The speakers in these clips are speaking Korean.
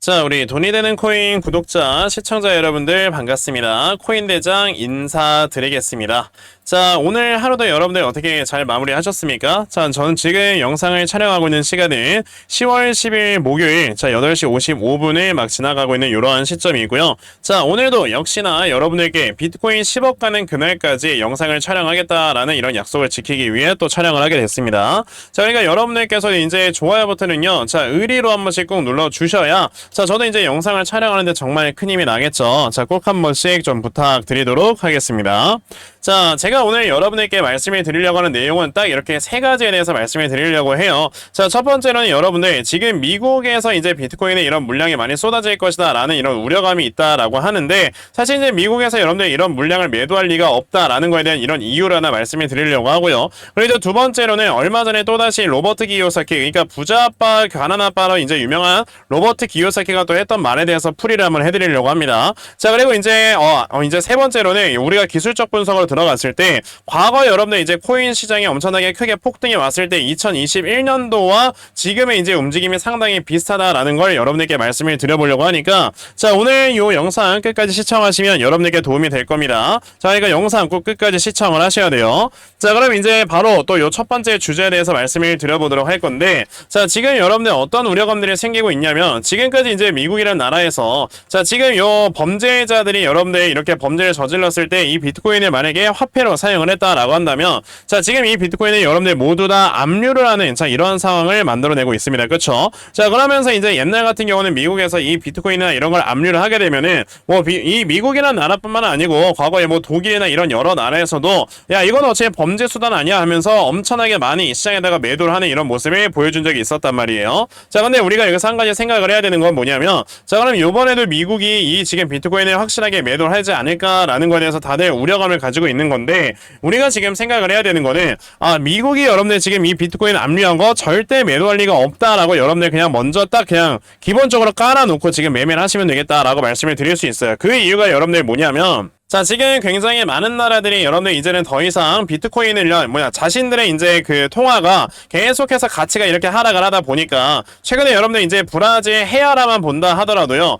자, 우리 돈이 되는 코인 구독자, 시청자 여러분들 반갑습니다. 코인대장 인사드리겠습니다. 자, 오늘 하루도 여러분들 어떻게 잘 마무리하셨습니까? 자, 저는 지금 영상을 촬영하고 있는 시간은 10월 10일 목요일, 자, 8시 55분을 막 지나가고 있는 이러한 시점이고요. 자, 오늘도 역시나 여러분들께 비트코인 10억 가는 그날까지 영상을 촬영하겠다라는 이런 약속을 지키기 위해 또 촬영을 하게 됐습니다. 자, 그러니까 여러분들께서 이제 좋아요 버튼은요, 자, 의리로 한 번씩 꼭 눌러주셔야, 자, 저도 이제 영상을 촬영하는데 정말 큰 힘이 나겠죠. 자, 꼭 한 번씩 좀 부탁드리도록 하겠습니다. 자, 제가 오늘 여러분들께 말씀을 드리려고 하는 내용은 딱 이렇게 세 가지에 대해서 말씀을 드리려고 해요. 자, 첫 번째로는 여러분들 지금 미국에서 이제 비트코인에 이런 물량이 많이 쏟아질 것이다 라는 이런 우려감이 있다라고 하는데, 사실 이제 미국에서 여러분들 이런 물량을 매도할 리가 없다라는 거에 대한 이런 이유를 하나 말씀을 드리려고 하고요. 그리고 두 번째로는 얼마 전에 또다시 로버트 기요사키, 그러니까 부자 아빠 가난 아빠로 이제 유명한 로버트 기요사키가 또 했던 말에 대해서 풀이를 한번 해드리려고 합니다. 자, 그리고 이제 이제 세 번째로는 우리가 기술적 분석으로 들어갔을 때, 과거 여러분들 이제 코인 시장이 엄청나게 크게 폭등이 왔을 때 2021년도와 지금의 이제 움직임이 상당히 비슷하다라는 걸 여러분들께 말씀을 드려보려고 하니까, 자, 오늘 이 영상 끝까지 시청하시면 여러분들께 도움이 될 겁니다. 자, 그러니까 영상 꼭 끝까지 시청을 하셔야 돼요. 자, 그럼 이제 바로 또 요 첫 번째 주제에 대해서 말씀을 드려보도록 할 건데, 자, 지금 여러분들 어떤 우려감들이 생기고 있냐면, 지금까지 이제 미국이라는 나라에서, 자, 지금 요 범죄자들이 여러분들 이렇게 범죄를 저질렀을 때 이 비트코인을 만약에 화폐로 사용을 했다라고 한다면, 자, 지금 이 비트코인을 여러분들 모두 다 압류를 하는, 자, 이런 상황을 만들어내고 있습니다. 그쵸? 자, 그러면서 이제 옛날 같은 경우는 미국에서 이 비트코인이나 이런 걸 압류를 하게 되면은 이 미국이라는 나라뿐만 아니고 과거에 독일이나 이런 여러 나라에서도, 야, 이건 어차피 범죄 수단 아니야 하면서 엄청나게 많이 시장에다가 매도를 하는 이런 모습을 보여준 적이 있었단 말이에요. 자, 근데 우리가 여기서 한 가지 생각을 해야 되는 건 뭐냐면, 자, 그럼 이번에도 미국이 이 지금 비트코인을 확실하게 매도를 하지 않을까라는 거에 대해서 다들 우려감을 가지고 있는 건데, 우리가 지금 생각을 해야 되는 거는, 미국이 여러분들 지금 이 비트코인 압류한 거 절대 매도할 리가 없다라고 여러분들 그냥 먼저 딱 그냥 기본적으로 깔아놓고 지금 매매를 하시면 되겠다라고 말씀을 드릴 수 있어요. 그 이유가 여러분들 뭐냐면, 자, 지금 굉장히 많은 나라들이 여러분들 이제는 더 이상 비트코인을 자신들의 이제 그 통화가 계속해서 가치가 이렇게 하락을 하다 보니까, 최근에 여러분들 이제 브라질 헤아라만 본다 하더라도요,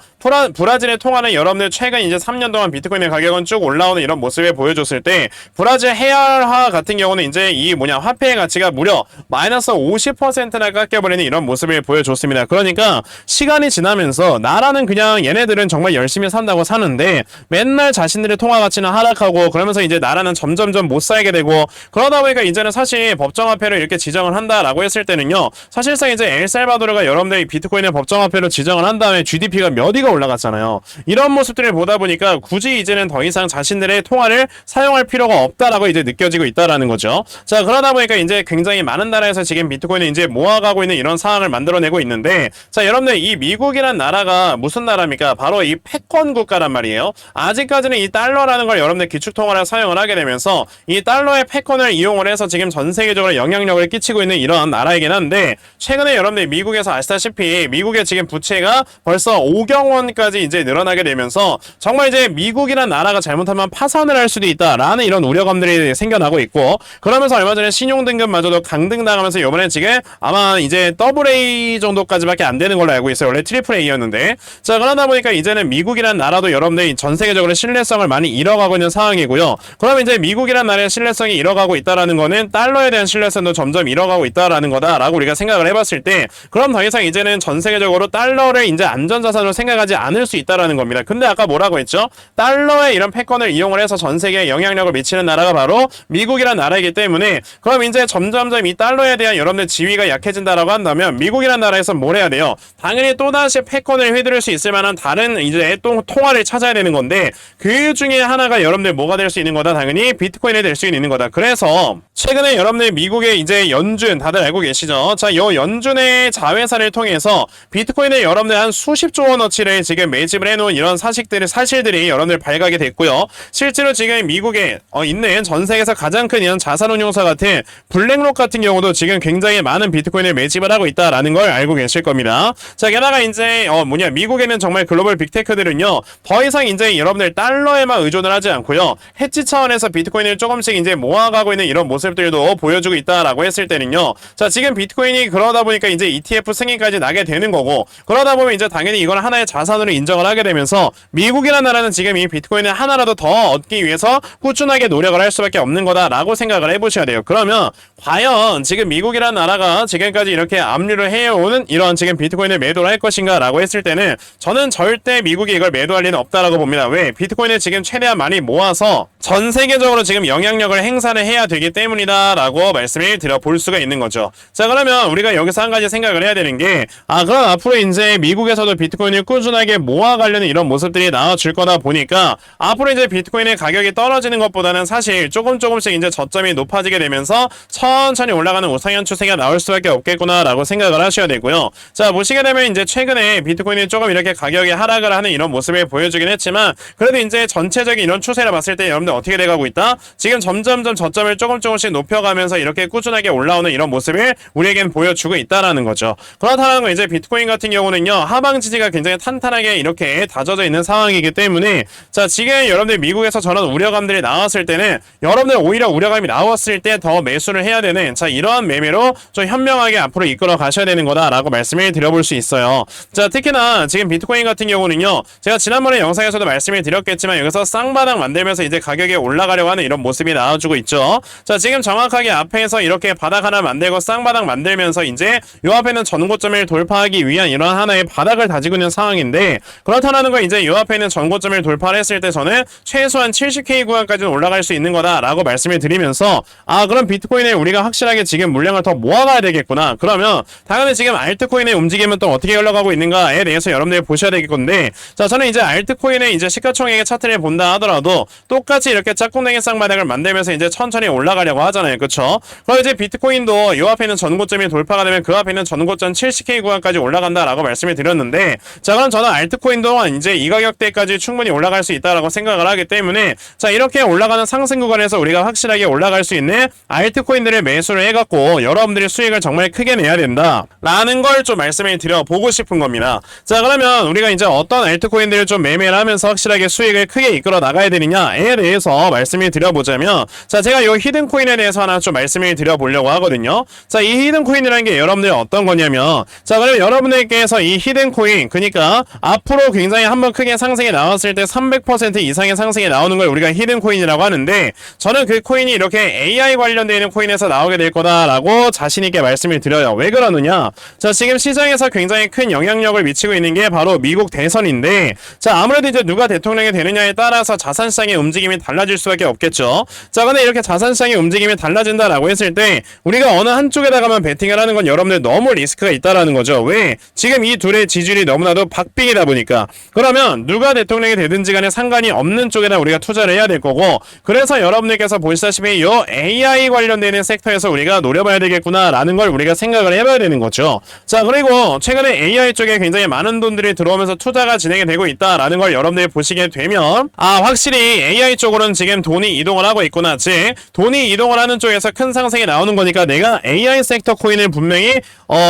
브라질의 통화는 여러분들 최근 이제 3년 동안 비트코인의 가격은 쭉 올라오는 이런 모습을 보여줬을 때, 브라질 헤아라 같은 경우는 이제 이 화폐의 가치가 무려 마이너스 50%나 깎여버리는 이런 모습을 보여줬습니다. 그러니까 시간이 지나면서 나라는 그냥 얘네들은 정말 열심히 산다고 사는데 맨날 자신들의 통화 가치는 하락하고, 그러면서 이제 나라는 점점점 못 살게 되고, 그러다 보니까 이제는 사실 법정화폐를 이렇게 지정을 한다라고 했을 때는요, 사실상 이제 엘살바도르가 여러분들이 비트코인을 법정화폐로 지정을 한 다음에 GDP가 몇 위가 올라갔잖아요. 이런 모습들을 보다 보니까 굳이 이제는 더 이상 자신들의 통화를 사용할 필요가 없다라고 이제 느껴지고 있다라는 거죠. 자, 그러다 보니까 이제 굉장히 많은 나라에서 지금 비트코인을 이제 모아가고 있는 이런 상황을 만들어내고 있는데, 자, 여러분들 이 미국이란 나라가 무슨 나라입니까? 바로 이 패권 국가란 말이에요. 아직까지는 이 달러라는 걸 여러분들 기축통화를 사용을 하게 되면서 이 달러의 패권을 이용을 해서 지금 전 세계적으로 영향력을 끼치고 있는 이런 나라이긴 한데, 최근에 여러분들 미국에서 아시다시피 미국의 지금 부채가 벌써 5경 원까지 이제 늘어나게 되면서 정말 이제 미국이란 나라가 잘못하면 파산을 할 수도 있다라는 이런 우려감들이 생겨나고 있고, 그러면서 얼마 전에 신용등급마저도 강등당하면서 이번에 지금 아마 이제 AA 정도까지밖에 안 되는 걸로 알고 있어요. 원래 AAA였는데. 자, 그러다 보니까 이제는 미국이란 나라도 여러분들이 전 세계적으로 신뢰성을 많이 잃어가고 있는 상황이고요. 그럼 이제 미국이란 나라의 신뢰성이 잃어가고 있다라는 거는 달러에 대한 신뢰성도 점점 잃어가고 있다라는 거다라고 우리가 생각을 해봤을 때, 그럼 더 이상 이제는 전 세계적으로 달러를 이제 안전자산으로 생각하지 않을 수 있다라는 겁니다. 근데 아까 뭐라고 했죠? 달러의 이런 패권을 이용을 해서 전 세계에 영향력을 미치는 나라가 바로 미국이란 나라이기 때문에, 그럼 이제 점점점 이 달러에 대한 여러분들 지위가 약해진다라고 한다면 미국이란 나라에서 뭘 해야 돼요? 당연히 또다시 패권을 휘두를 수 있을 만한 다른 이제 또 통화를 찾아야 되는 건데, 그 중에 하나가 여러분들 뭐가 될 수 있는 거다? 당연히 비트코인이 될 수 있는 거다. 그래서 최근에 여러분들 미국의 이제 연준 다들 알고 계시죠? 자, 요 연준의 자회사를 통해서 비트코인을 여러분들 한 수십조 원어치를 지금 매집을 해놓은 이런 사실들이 여러분들 발각이 됐고요. 실제로 지금 미국에 있는 전 세계에서 가장 큰 이런 자산운용사 같은 블랙록 같은 경우도 지금 굉장히 많은 비트코인을 매집을 하고 있다라는 걸 알고 계실 겁니다. 자, 게다가 이제 미국에는 정말 글로벌 빅테크들은요, 더 이상 이제 여러분들 달러에만 코인에만 의존을 하지 않고요. 해치 차원에서 비트코인을 조금씩 이제 모아가고 있는 이런 모습들도 보여주고 있다라고 했을 때는요. 자, 지금 비트코인이 그러다 보니까 이제 ETF 승인까지 나게 되는 거고, 그러다 보면 이제 당연히 이걸 하나의 자산으로 인정을 하게 되면서 미국이라는 나라는 지금 이 비트코인을 하나라도 더 얻기 위해서 꾸준하게 노력을 할 수밖에 없는 거다라고 생각을 해보셔야 돼요. 그러면 과연 지금 미국이라는 나라가 지금까지 이렇게 압류를 해오는 이런 지금 비트코인을 매도를 할 것인가 라고 했을 때는 저는 절대 미국이 이걸 매도할 리는 없다라고 봅니다. 왜? 비트코인을 지금 최대한 많이 모아서 전 세계적으로 지금 영향력을 행사를 해야 되기 때문이다 라고 말씀을 드려볼 수가 있는 거죠. 자, 그러면 우리가 여기서 한 가지 생각을 해야 되는 게, 그럼 앞으로 이제 미국에서도 비트코인을 꾸준하게 모아가려는 이런 모습들이 나와줄 거다 보니까 앞으로 이제 비트코인의 가격이 떨어지는 것보다는 사실 조금씩 이제 저점이 높아지게 되면서 천천히 올라가는 우상향 추세가 나올 수밖에 없겠구나 라고 생각을 하셔야 되고요. 자, 보시게 되면 이제 최근에 비트코인이 조금 이렇게 가격이 하락을 하는 이런 모습을 보여주긴 했지만, 그래도 이제 전체적인 이런 추세를 봤을 때 여러분들 어떻게 돼가고 있다? 지금 점점점 저점을 조금씩 높여가면서 이렇게 꾸준하게 올라오는 이런 모습을 우리에겐 보여주고 있다라는 거죠. 그렇다는 건 이제 비트코인 같은 경우는요, 하방 지지가 굉장히 탄탄하게 이렇게 다져져 있는 상황이기 때문에, 자, 지금 여러분들 미국에서 저런 우려감들이 나왔을 때는 여러분들 오히려 우려감이 나왔을 때 더 매수를 해야 되는, 자, 이러한 매매로 좀 현명하게 앞으로 이끌어 가셔야 되는 거다라고 말씀을 드려볼 수 있어요. 자, 특히나 지금 비트코인 같은 경우는요, 제가 지난번에 영상에서도 말씀을 드렸겠지만 여기서 쌍바닥 만들면서 이제 가격이 올라가려고 하는 이런 모습이 나와주고 있죠. 자, 지금 정확하게 앞에서 이렇게 바닥 하나 만들고 쌍바닥 만들면서 이제 요 앞에는 전고점을 돌파하기 위한 이런 하나의 바닥을 다지고 있는 상황인데, 그렇다는 건 이제 요 앞에 있는 전고점을 돌파를 했을 때 저는 최소한 70K 구간까지는 올라갈 수 있는 거다라고 말씀을 드리면서, 그럼 비트코인에 우리가 확실하게 지금 물량을 더 모아가야 되겠구나. 그러면 당연히 지금 알트코인의 움직임은 또 어떻게 흘러가고 있는가에 대해서 여러분들이 보셔야 되겠 건데, 자, 저는 이제 알트코인의 이제 시가총액의 차트를 본다 하더라도 똑같이 이렇게 짝꿍댕이 쌍바닥을 만들면서 이제 천천히 올라가려고 하잖아요. 그쵸? 그럼 이제 비트코인도 요 앞에 있는 전고점이 돌파가 되면 그 앞에 있는 전고점 70K 구간까지 올라간다라고 말씀을 드렸는데, 자, 그럼 저는 알트코인도 이제 이 가격대까지 충분히 올라갈 수 있다라고 생각을 하기 때문에, 자, 이렇게 올라가는 상승 구간에서 우리가 확실하게 올라갈 수 있는 알트코인들을 매수를 해갖고 여러분들이 수익을 정말 크게 내야 된다 라는 걸 좀 말씀을 드려보고 싶은 겁니다. 자, 그러면 우리가 이제 어떤 알트코인들을 좀 매매를 하면서 확실하게 수익을 크게 이끌어 나가야 되느냐에 대해서 말씀을 드려보자면, 자, 제가 요 히든코인에 대해서 하나 좀 말씀을 드려보려고 하거든요. 자, 이 히든코인이라는 게 여러분들이 어떤 거냐면, 자, 그러면 여러분들께서 이 히든코인, 그러니까 앞으로 굉장히 한번 크게 상승이 나왔을 때 300% 이상의 상승이 나오는 걸 우리가 히든코인이라고 하는데, 저는 그 코인이 이렇게 AI 관련되어 있는 코인에서 나오게 될 거다라고 자신있게 말씀을 드려요. 왜 그러느냐? 자, 지금 시장에서 굉장히 큰 영향력을 미치고 있는 게 바로 미국 대선인데, 자, 아무래도 이제 누가 대통령이 되느냐에 따라서 자산시장의 움직임이 달라질 수밖에 없겠죠. 자, 근데 이렇게 자산시장의 움직임이 달라진다라고 했을 때 우리가 어느 한쪽에다가만 베팅을 하는 건 여러분들 너무 리스크가 있다라는 거죠. 왜? 지금 이 둘의 지지율이 너무나도 박빙이다 보니까. 그러면 누가 대통령이 되든지 간에 상관이 없는 쪽에다 우리가 투자를 해야 될 거고, 그래서 여러분들께서 보시다시피 요 AI 관련되는 섹터에서 우리가 노려봐야 되겠구나라는 걸 우리가 생각을 해봐야 되는 거죠. 자, 그리고 최근에 AI 쪽에 굉장히 많은 돈들이 들어오면서 투자가 진행이 되고 있다라는 걸 여러분들이 보시게 되면, 확실히 AI 쪽으로는 지금 돈이 이동을 하고 있구나. 즉, 돈이 이동을 하는 쪽에서 큰 상승이 나오는 거니까 내가 AI 섹터 코인을 분명히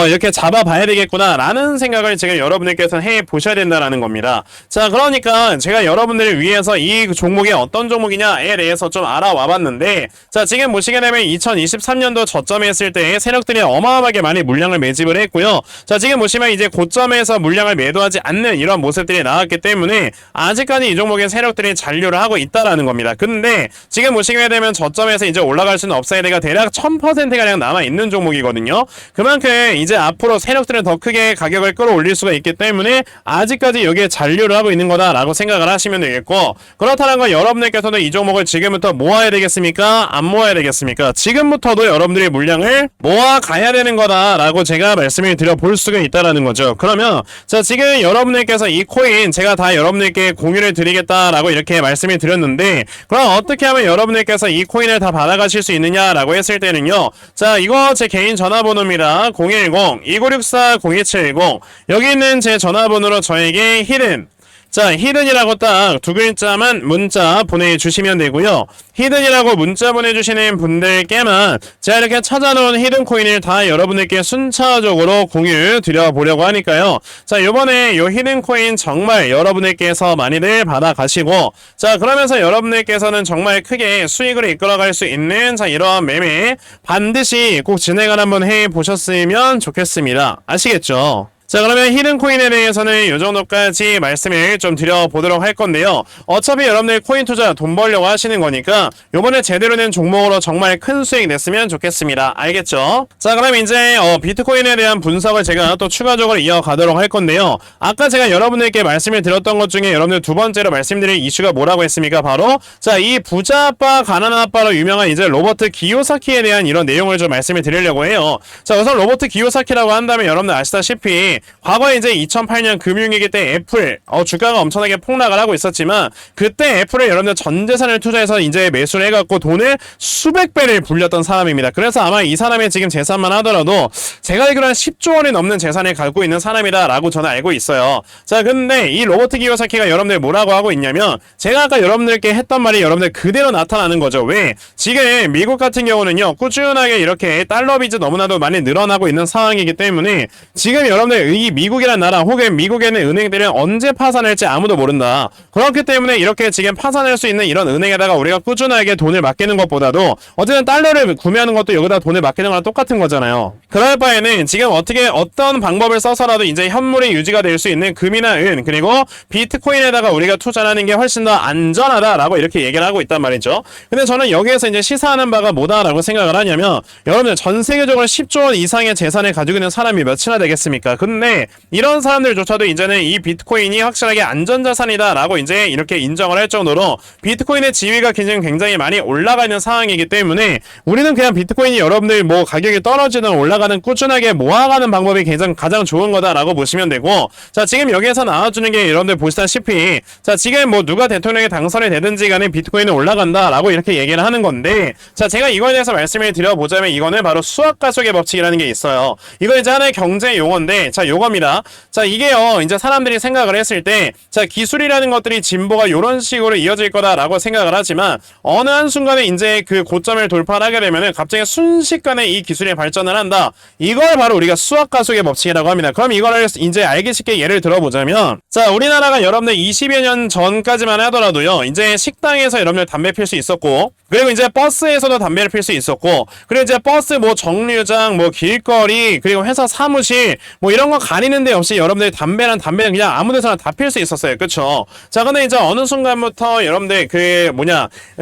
이렇게 잡아봐야 되겠구나 라는 생각을 지금 여러분들께서 해보셔야 된다라는 겁니다. 자, 그러니까 제가 여러분들을 위해서 이 종목이 어떤 종목이냐에 대해서 좀 알아와 봤는데, 자, 지금 보시게 되면 2023년도 저점에 했을 때 세력들이 어마어마하게 많이 물량을 매집을 했고요. 자, 지금 보시면 이제 고점에서 물량을 매도하지 않는 이런 모습들이 나왔기 때문에 아직까지 이 종목의 세력들이 잔류를 하고 있다라는 겁니다. 근데 지금 보시게 되면 저점에서 이제 올라갈 수는 업사이드가 대략 1000%가량 남아있는 종목이거든요. 그만큼 이제 앞으로 세력들은 더 크게 가격을 끌어올릴 수가 있기 때문에 아직까지 여기에 잔류를 하고 있는 거다라고 생각을 하시면 되겠고, 그렇다는 건 여러분들께서도 이 종목을 지금부터 모아야 되겠습니까? 안 모아야 되겠습니까? 지금부터도 여러분들의 물량을 모아 가야 되는 거다라고 제가 말씀을 드려볼 수가 있다라는 거죠. 그러면 자, 지금 여러분들께서 이 코인 제가 다 여러분들께 공유를 드리겠다라고 이렇게 말씀을 드렸는데, 그럼 어떻게 하면 여러분들께서 이 코인을 다 받아가실 수 있느냐라고 했을 때는요, 자, 이거 제 개인 전화번호입니다. 010-2964-0270. 여기 있는 제 전화번호로 저에게 히든 자, 히든이라고 딱 두 글자만 문자 보내주시면 되고요. 히든이라고 문자 보내주시는 분들께만 제가 이렇게 찾아놓은 히든 코인을 다 여러분들께 순차적으로 공유 드려보려고 하니까요. 자, 요번에 요 히든 코인 정말 여러분들께서 많이들 받아가시고, 자, 그러면서 여러분들께서는 정말 크게 수익을 이끌어갈 수 있는 자, 이러한 매매 반드시 꼭 진행을 한번 해보셨으면 좋겠습니다. 아시겠죠? 자, 그러면 히든 코인에 대해서는 이 정도까지 말씀을 좀 드려보도록 할 건데요. 어차피 여러분들 코인 투자 돈 벌려고 하시는 거니까 요번에 제대로 된 종목으로 정말 큰 수익 냈으면 좋겠습니다. 알겠죠? 자, 그럼 이제 비트코인에 대한 분석을 제가 또 추가적으로 이어가도록 할 건데요. 아까 제가 여러분들께 말씀을 드렸던 것 중에 여러분들 두 번째로 말씀드릴 이슈가 뭐라고 했습니까? 바로 자, 이 부자 아빠 가난한 아빠로 유명한 이제 로버트 기요사키에 대한 이런 내용을 좀 말씀을 드리려고 해요. 자, 우선 로버트 기요사키라고 한다면 여러분들 아시다시피 과거에 이제 2008년 금융위기 때 애플 주가가 엄청나게 폭락을 하고 있었지만 그때 애플을 여러분들 전 재산을 투자해서 이제 매수를 해갖고 돈을 수백 배를 불렸던 사람입니다. 그래서 아마 이 사람의 지금 재산만 하더라도 제가 알기로 한 10조 원이 넘는 재산을 갖고 있는 사람이다라고 저는 알고 있어요. 자, 근데 이 로버트 기요사키가 여러분들 뭐라고 하고 있냐면 제가 아까 여러분들께 했던 말이 여러분들 그대로 나타나는 거죠. 왜? 지금 미국 같은 경우는요 꾸준하게 이렇게 달러 빚이 너무나도 많이 늘어나고 있는 상황이기 때문에 지금 여러분들 이 미국이란 나라 혹은 미국에 있는 은행들은 언제 파산할지 아무도 모른다. 그렇기 때문에 이렇게 지금 파산할 수 있는 이런 은행에다가 우리가 꾸준하게 돈을 맡기는 것보다도 어쨌든 달러를 구매하는 것도 여기다 돈을 맡기는 거랑 똑같은 거잖아요. 그럴 바에는 지금 어떤 방법을 써서라도 이제 현물이 유지가 될 수 있는 금이나 은 그리고 비트코인에다가 우리가 투자하는 게 훨씬 더 안전하다라고 이렇게 얘기를 하고 있단 말이죠. 근데 저는 여기에서 이제 시사하는 바가 뭐다라고 생각을 하냐면 여러분들 전 세계적으로 10조 원 이상의 재산을 가지고 있는 사람이 몇이나 되겠습니까? 근데 이런 사람들조차도 이제는 이 비트코인이 확실하게 안전자산이다 라고 이제 이렇게 인정을 할 정도로 비트코인의 지위가 굉장히 많이 올라가 있는 상황이기 때문에 우리는 그냥 비트코인이 여러분들 뭐 가격이 떨어지든 올라가든 꾸준하게 모아가는 방법이 가장 좋은 거다라고 보시면 되고, 자, 지금 여기에서 나와주는 게 여러분들 보시다시피 자, 지금 뭐 누가 대통령에 당선이 되든지 간에 비트코인은 올라간다 라고 이렇게 얘기를 하는 건데, 자, 제가 이거에 대해서 말씀을 드려보자면 이거는 바로 수학가속의 법칙이라는 게 있어요. 이거 이제 하나의 경제 용어인데, 자, 요겁니다. 자, 이게요 이제 사람들이 생각을 했을 때 자, 기술이라는 것들이 진보가 요런 식으로 이어질 거다라고 생각을 하지만 어느 한순간에 이제 그 고점을 돌파하게 되면은 갑자기 순식간에 이 기술이 발전을 한다. 이걸 바로 우리가 수학가속의 법칙이라고 합니다. 그럼 이거를 이제 알기 쉽게 예를 들어보자면, 자, 우리나라가 여러분들 20여 년 전까지만 하더라도요 이제 식당에서 여러분들 담배 필 수 있었고, 그리고 이제 버스에서도 담배를 필 수 있었고, 그리고 이제 버스 뭐 정류장 뭐 길거리 그리고 회사 사무실 뭐 이런 거 가리는 데 없이 여러분들 담배는 그냥 아무 데서나 다 필 수 있었어요. 그쵸? 자, 근데 이제 어느 순간부터 여러분들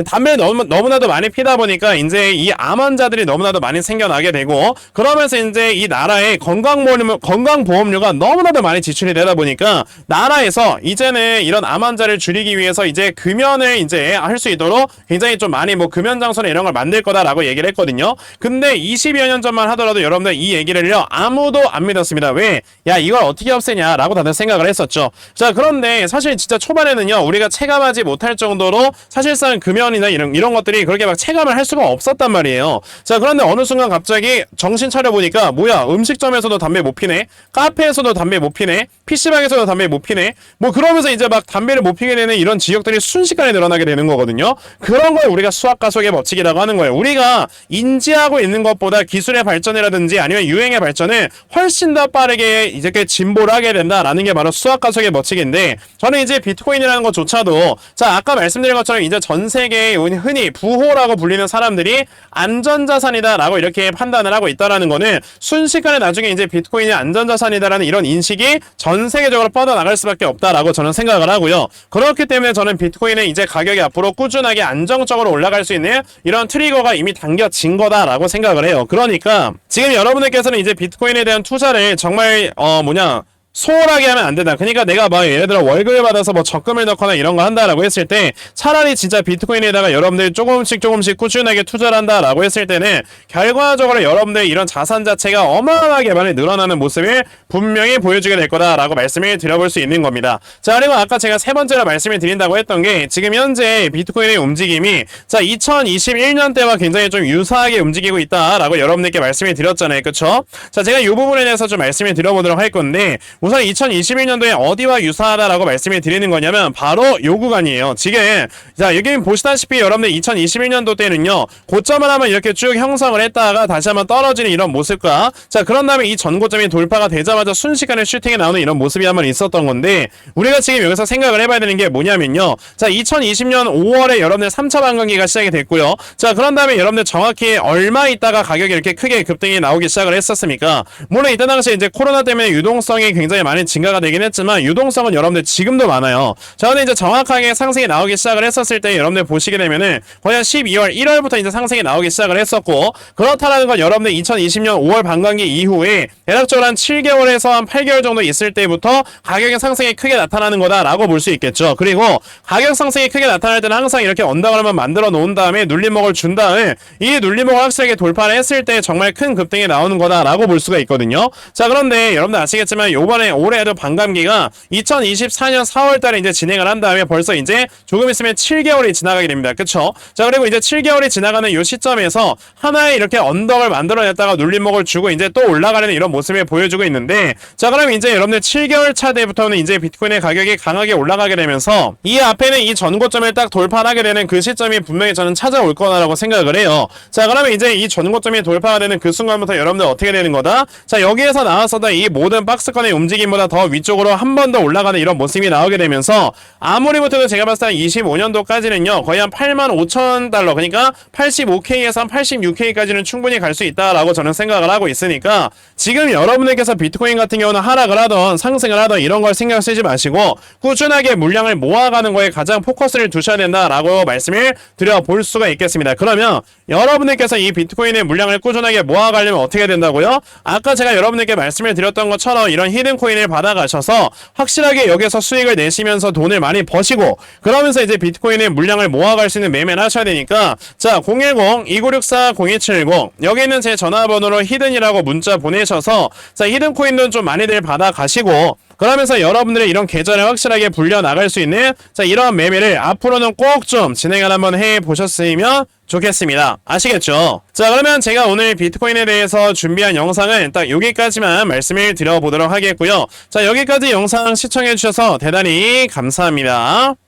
담배를 너무나도 많이 피다 보니까 이제 이 암 환자들이 너무나도 많이 생겨나게 되고, 그러면서 이제 이 나라의 건강보험료가 너무나도 많이 지출이 되다 보니까 나라에서 이제는 이런 암 환자를 줄이기 위해서 이제 금연을 이제 할 수 있도록 굉장히 좀 많이 뭐 금연 장소나 이런 걸 만들 거다라고 얘기를 했거든요. 근데 20여 년 전만 하더라도 여러분들 이 얘기를요 아무도 안 믿었습니다. 왜? 야, 이걸 어떻게 없애냐라고 다들 생각을 했었죠. 자, 그런데 사실 진짜 초반에는요 우리가 체감하지 못할 정도로 사실상 금연이나 이런 것들이 그렇게 막 체감을 할 수가 없었단 말이에요. 자, 그런데 어느 순간 갑자기 정신 차려보니까 뭐야, 음식점에서도 담배 못 피네, 카페에서도 담배 못 피네, PC방에서도 담배 못 피네, 뭐 그러면서 이제 막 담배를 못 피게 되는 이런 지역들이 순식간에 늘어나게 되는 거거든요. 그런 걸 우리가 수학가속의 법칙이라고 하는 거예요. 우리가 인지하고 있는 것보다 기술의 발전이라든지 아니면 유행의 발전을 훨씬 더 빠르게 이제 진보를 하게 된다라는 게 바로 수학가속의 법칙인데, 저는 이제 비트코인이라는 것조차도 자, 아까 말씀드린 것처럼 이제 전 세계의 흔히 부호라고 불리는 사람들이 안전자산이다라고 이렇게 판단을 하고 있다라는 거는 순식간에 나중에 이제 비트코인이 안전자산이다라는 이런 인식이 전 세계적으로 뻗어나갈 수밖에 없다라고 저는 생각을 하고요. 그렇기 때문에 저는 비트코인은 이제 가격이 앞으로 꾸준하게 안정적으로 올라갈 수 있는 이런 트리거가 이미 당겨진 거다라고 생각을 해요. 그러니까 지금 여러분들께서는 이제 비트코인에 대한 투자를 정말 소홀하게 하면 안 된다. 그러니까 내가 막 예를 들어 월급을 받아서 뭐 적금을 넣거나 이런 거 한다라고 했을 때 차라리 진짜 비트코인에다가 여러분들 조금씩 꾸준하게 투자를 한다라고 했을 때는 결과적으로 여러분들 이런 자산 자체가 어마어마하게 많이 늘어나는 모습을 분명히 보여주게 될 거다라고 말씀을 드려볼 수 있는 겁니다. 자, 그리고 아까 제가 세 번째로 말씀을 드린다고 했던 게 지금 현재 비트코인의 움직임이 자 2021년 때와 굉장히 좀 유사하게 움직이고 있다라고 여러분들께 말씀을 드렸잖아요. 그쵸? 자, 제가 이 부분에 대해서 좀 말씀을 드려보도록 할 건데, 우선 2021년도에 어디와 유사하다라고 말씀을 드리는 거냐면 바로 요 구간이에요. 지금 자 여기 보시다시피 여러분들 2021년도 때는요 고점을 한번 이렇게 쭉 형성을 했다가 다시 한번 떨어지는 이런 모습과 자 그런 다음에 이 전고점이 돌파가 되자마자 순식간에 슈팅이 나오는 이런 모습이 한번 있었던 건데 우리가 지금 여기서 생각을 해봐야 되는 게 뭐냐면요 자 2020년 5월에 여러분들 3차 반감기가 시작이 됐고요. 자 그런 다음에 여러분들 정확히 얼마 있다가 가격이 이렇게 크게 급등이 나오기 시작을 했었습니까? 물론 이때 당시에 이제 코로나 때문에 유동성이 굉장히 많이 증가가 되긴 했지만 유동성은 여러분들 지금도 많아요. 자 근데 이제 정확하게 상승이 나오기 시작을 했었을 때 여러분들 보시게 되면은 거의 한 12월 1월부터 이제 상승이 나오기 시작을 했었고 그렇다라는 건 여러분들 2020년 5월 반감기 이후에 대략적으로 한 7개월에서 한 8개월 정도 있을 때부터 가격의 상승이 크게 나타나는 거다라고 볼 수 있겠죠. 그리고 가격 상승이 크게 나타날 때는 항상 이렇게 언덕을 한번 만들어 놓은 다음에 눌림목을 준 다음에 이 눌림목을 확실하게 돌파를 했을 때 정말 큰 급등이 나오는 거다라고 볼 수가 있거든요. 자 그런데 여러분들 아시겠지만 요번에 올해도 반감기가 2024년 4월달에 이제 진행을 한 다음에 벌써 이제 조금 있으면 7개월이 지나가게 됩니다. 그쵸? 자 그리고 이제 7개월이 지나가는 요 시점에서 하나의 이렇게 언덕을 만들어냈다가 눌림목을 주고 이제 또 올라가는 이런 모습을 보여주고 있는데 자 그럼 이제 여러분들 7개월 차 때부터는 이제 비트코인의 가격이 강하게 올라가게 되면서 이 앞에는 이 전고점을 딱 돌파하게 되는 그 시점이 분명히 저는 찾아올 거다라고 생각을 해요. 자 그러면 이제 이 전고점이 돌파가 되는 그 순간부터 여러분들 어떻게 되는 거다? 자 여기에서 나와서도 이 모든 박스권의 움직임보다 더 위쪽으로 한 번 더 올라가는 이런 모습이 나오게 되면서 아무리 못해도 제가 봤을 때 25년도까지는요 거의 한 85,000달러 그러니까 85K에서 한 86K까지는 충분히 갈 수 있다라고 저는 생각을 하고 있으니까 지금 여러분들께서 비트코인 같은 경우는 하락을 하던 상승을 하던 이런 걸 신경 쓰지 마시고 꾸준하게 물량을 모아가는 거에 가장 포커스를 두셔야 된다라고 말씀을 드려볼 수가 있겠습니다. 그러면 여러분들께서 이 비트코인의 물량을 꾸준하게 모아가려면 어떻게 된다고요? 아까 제가 여러분들께 말씀을 드렸던 것처럼 이런 히든코인을 받아가셔서 확실하게 여기서 수익을 내시면서 돈을 많이 버시고 그러면서 이제 비트코인의 물량을 모아갈 수 있는 매매를 하셔야 되니까 자 010-2964-0270 여기 있는 제 전화번호로 히든이라고 문자 보내셔서 자 히든코인도 좀 많이들 받아가시고 그러면서 여러분들의 이런 계좌를 확실하게 불려나갈 수 있는 자 이러한 매매를 앞으로는 꼭 좀 진행을 한번 해보셨으면 좋겠습니다. 아시겠죠? 자 그러면 제가 오늘 비트코인에 대해서 준비한 영상은 딱 여기까지만 말씀을 드려보도록 하겠고요. 자 여기까지 영상 시청해주셔서 대단히 감사합니다.